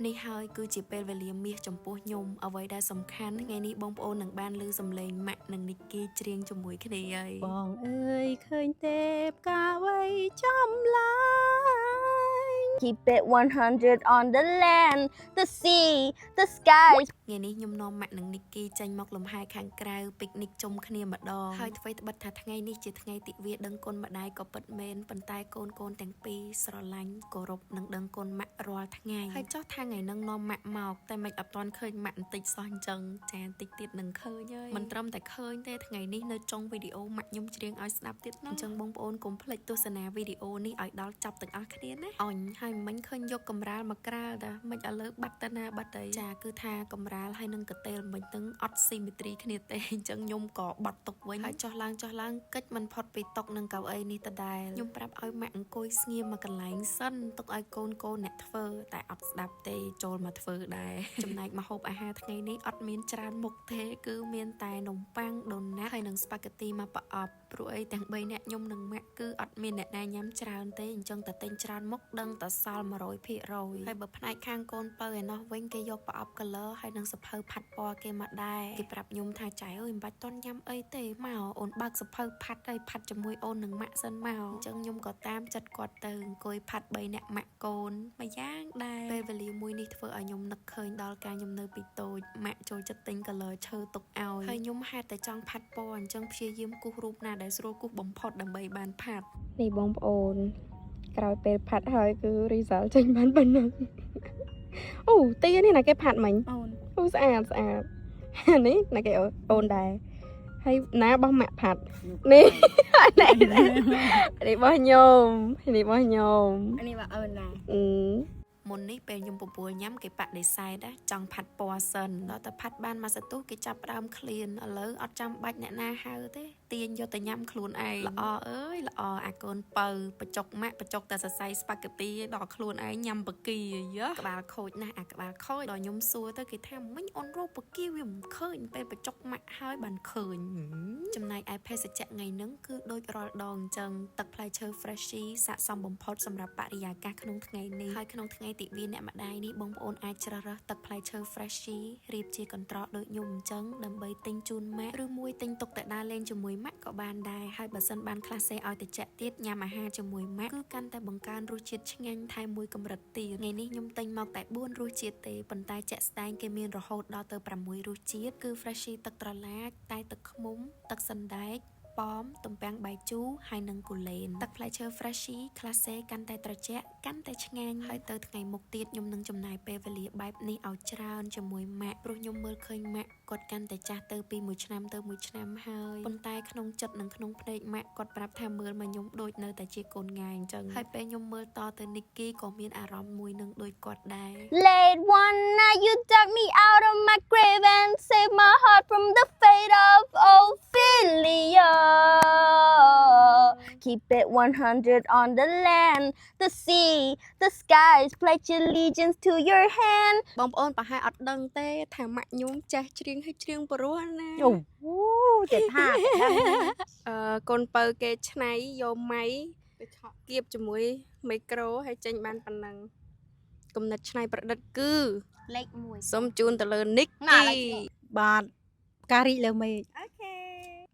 នេះហើយគឺជាពេលវេលាមាសចំពោះខ្ញុំអ្វីដែលសំខាន់ថ្ងៃនេះបងប្អូននឹងបានឮសំឡេងម៉ាក់និងនីគីច្រៀងជាមួយគ្នាហើយបងអើយឃើញទេផ្កាអ្វីចំឡាញ Keep it 100 on the land the sea the skies ថ្ងៃនេះខ្ញុំនាំម៉ាក់និងនីគីចេញមកលំហែខាងក្រៅពិកនិកជុំគ្នាម្ដងហើយអ្វីត្បិតថាថ្ងៃនេះជាថ្ងៃទិវាដឹងគុណម្ដាយក៏ពិតមែនប៉ុន្តែកូនទាំងពីរស្រឡាញ់គោរពនិងដឹងគុណម៉ាក់រាល់ថ្ងៃហើយចោះថាថ្ងៃនឹងនាំម៉ាក់មកតែមិនអត់ទាន់ឃើញម៉ាក់បន្តិចសោះអញ្ចឹងចាបន្តិចទៀតនឹងឃើញហើយមិនត្រឹមតែឃើញទេថ្ងៃនេះនៅចុងវីដេអូម៉ាក់ខ្ញុំច្រៀងឲ្យស្ដាប់ទៀតអញ្ចឹងបងប្អូនកុំភ្លេចទស្សនាវីដេអូនេះឲ្យដល់ចប់ទាំងអស់គ្នាណាអញហើយមិញឃើញយកកំរាលមកក្រាលតាមិនឥឡូវបាត់តាណាបាត់ទៅចាគឺថាកំរាលហើយនឹងកតេលមិញទាំងអត់ស៊ីមេត្រីគ្នាទេអញ្ចឹងខ្ញុំក៏បាត់ទុកវិញហើយចុះឡើងកិច្ចមិនផុតពីតុនិងកៅអីនេះដដែលខ្ញុំប្រាប់ឲ្យម៉ាក់អង្គុយស្ងៀមមកកន្លែងសិនទុកឲ្យកូនអ្នកធ្វើតែអត់ស្ដាប់ទេចូលមកធ្វើដែរចំណែកម្ហូបអាហារថ្ងៃនេះអត់មានច្រើនមុខទេគឺមានតែនំប៉័ងដូណាត់ហើយនឹងស្ប៉ាហ្គេទីមកប្រអប់ព្រោះអីទាំង3នាក់ខ្ញុំនិងម៉ាក់គឺអត់មានអ្នកណាញ៉ាំច្រើនទេអញ្ចឹងតែទិញច្រើនមុខដឹងតែសល់ 100% ហើយបើផ្នែកខាងកូនបើឯណោះវិញគេយកប្រអប់ color ហើយនឹងសភៅផាត់ពណ៌គេមកដែរគេប្រាប់ខ្ញុំថាចៅអើយមិនបាច់តន់ញ៉ាំអីទេមកអូនបើកសភៅផាត់ហើយផាត់ជាមួយអូននិងម៉ាក់សិនមកអញ្ចឹងខ្ញុំក៏តាមចិត្តគាត់ទៅអង្គុយផាត់3នាក់ម៉ាក់កូនមួយយ៉ាងដែរពេលវេលាមួយនេះធ្វើឲ្យខ្ញុំនឹកឃើញដល់ការខ្ញុំនៅពីតូចម៉ាក់ចូលចិត្តទិញ color ឈើទុកឲ្យហើយខ្ញុំហេតុតែចង់ផាត់ពណ៌អញ្ចឹងព្យាយាមគូសរូបណាដែលស្រួលគូសបំផុតដើម្បីបានផាត់ នេះបងប្អូនក្រោយពេលផាត់ហើយគឺ result ចេញបានប៉ុណ្ណឹងអូទានេះណាគេផាត់មិញអូស្អាតនេះណាគេអូនដែរហើយណាបោះម៉ាក់ផាត់នេះនេះបោះខ្ញុំនេះបោះខ្ញុំ នេះបើអូនណា មុននេះពេលខ្ញុំពពុលញ៉ាំគេបដិសេធចង់ផាត់ពណ៌សិនដល់តែផាត់បានមួយសន្ទុះគេចាប់ផ្ដើមឃ្លានឥឡូវអត់ចាំបាច់អ្នកណាហៅទេទាញយកទៅញ៉ាំខ្លួនឯងល្អអើយល្អអាកូនបើបចុកម៉ាក់បចុកតែសរសៃស្ប៉ាហ្គេទីដល់ខ្លួនឯងញ៉ាំបកាយើក្បាលខូចណាស់អាក្បាលខូចដល់ខ្ញុំសួរទៅគេថាមិញអូនរកបកាវាមិនឃើញពេលបចុកម៉ាក់ហើយបានឃើញចំណែកឯភេសជ្ជៈថ្ងៃហ្នឹងគឺដូចរាល់ដងអញ្ចឹងទឹកផ្លែឈើ Freshie ស័ក្តិសមបំផុតសម្រាប់បរិយាកាសក្នុងថ្ងៃនេះហើយក្នុងថ្ងៃទិវាអ្នកម្ដាយនេះបងប្អូនអាចជ្រើសរើសទឹកផ្លែឈើ Freshie រៀបជាកន្ត្រកដូចខ្ញុំអញ្ចឹងដើម្បីទិញជូនម៉ាក់ឬមួយទិញទុកតែដើរលេងជាមួយម៉ាក់ក៏បានដែរហើយបើសិនបានខ្លះសេឲ្យតិចទៀតញ៉ាំអាហារជាមួយម៉ាក់គឺកាន់តែបង្កើនរសជាតិឆ្ងាញ់ថែមមួយកម្រិតទៀតថ្ងៃនេះខ្ញុំទិញមកតែ4រសជាតិទេប៉ុន្តែជាក់ស្ដែងគេមានរហូតដល់ទៅ6រសជាតិគឺ Freshie ទឹកត្រឡាចតែទឹកឃ្មុំទឹកសណ្ដែកប៉មទំពាំងបាយជូរហើយនិងគូលែនទឹកផ្លែឈើ Freshie ក្លាសេកាន់តែត្រជាក់កាន់តែឆ្ងាញ់ហើយទៅថ្ងៃមុខទៀតខ្ញុំនឹងចំណាយពេលវេលាបែបនេះឲ្យច្រើនជាមួយម៉ាក់ព្រោះខ្ញុំមើលឃើញម៉ាក់គាត់កាន់តែចាស់ទៅពីមួយឆ្នាំទៅមួយឆ្នាំហើយប៉ុន្តែក្នុងចិត្តនិងក្នុងភ្នែកម៉ាក់គាត់ប្រាប់ថាមើលមកខ្ញុំដូចនៅតែជាកូនងាយអញ្ចឹងហើយពេលខ្ញុំមើលតទៅនីគីក៏មានអារម្មណ៍មួយនឹងដូចគាត់ដែរ Late one night you dug me out of my grave and saved my heart from the fate of Ophelia Keep it 100 on the land the sea the skies pledge allegiance to your hand បងប្អូនប្រហែលអត់ដឹងទេថាម៉ាក់ខ្ញុំចេះច្រៀងហើយច្រៀងព្រោះណា អូចេះថា កូនបើគេឆ្នៃយកម៉ៃគៀបជាមួយមីក្រូហើយចេញបានប៉ុណ្ណឹងគំនិតឆ្នៃប្រឌិតគឺ លេខ1 សូមជូនទៅលើនីគី បាទផ្ការីកលើមេឃអូខេ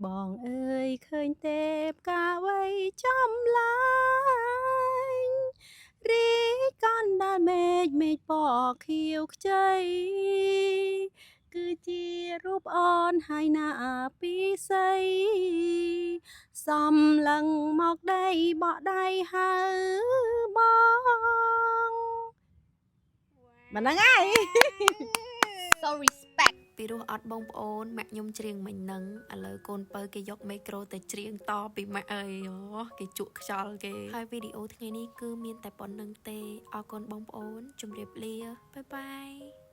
បងអើយឃើញទេផ្កាអ្វីចំឡាញរីកណ្ដាលមេឃពណ៌ខៀវខ្ចីគឺជារូបអូនហើយណាពីស័យសំឡឹងមកដីបក់ដៃហៅបងមិនហ្នឹងហើយ So respect ពីរោះអត់បងប្អូនម៉ាក់ខ្ញុំច្រៀងមិញហ្នឹងឥឡូវកូនបើគេយកមីក្រូទៅច្រៀងតពីម៉ាក់អើយគេជក់ខ្យល់គេហើយវីដេអូថ្ងៃនេះគឺមានតែប៉ុណ្្នឹងទេអរគុណបងប្អូនជម្រាបលាបាយបាយ